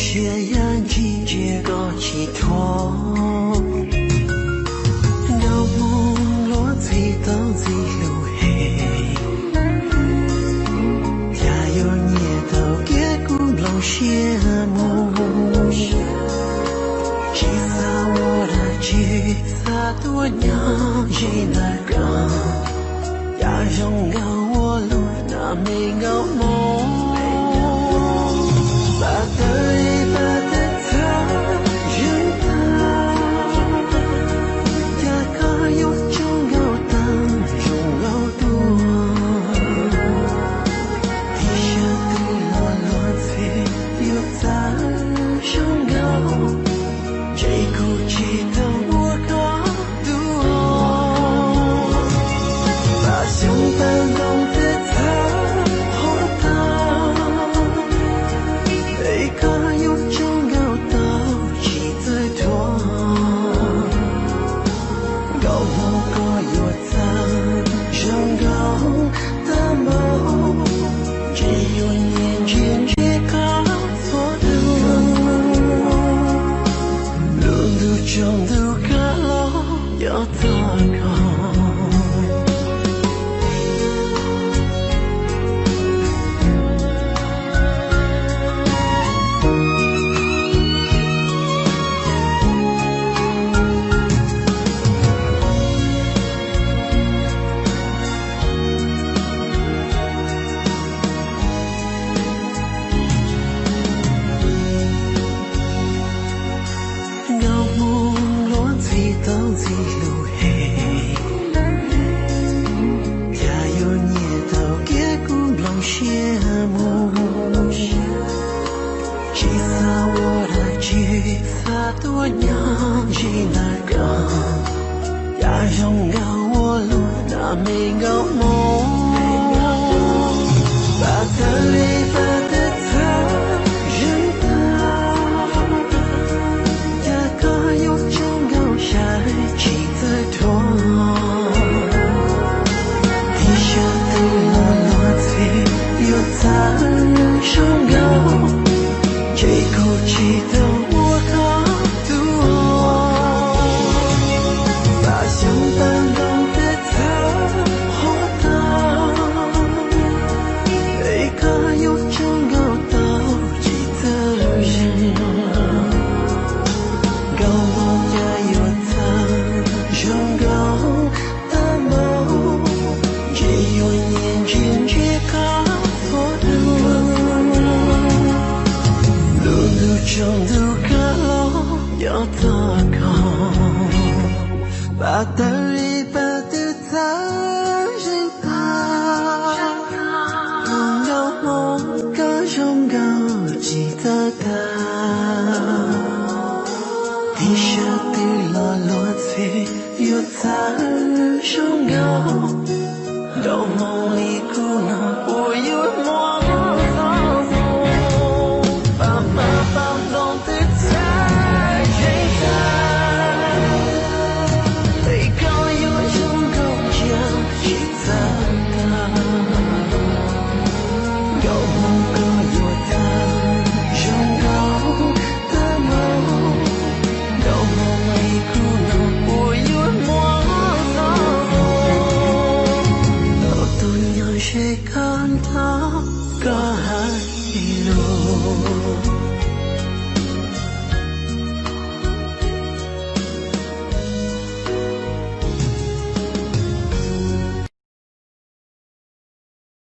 些人季节个寄托，有梦落最等最流黑，家有年头给古老些梦，其实我的吉他多娘也那个，呀让我路那没个梦。多娘也那个，呀让我路那没个梦，把它里把它他人他，呀个有真高下记得多，地下的落翠有咱生高，这口气的。把它里把的他人他，能有梦个永高记得他，地下的落翠有他永高，有梦。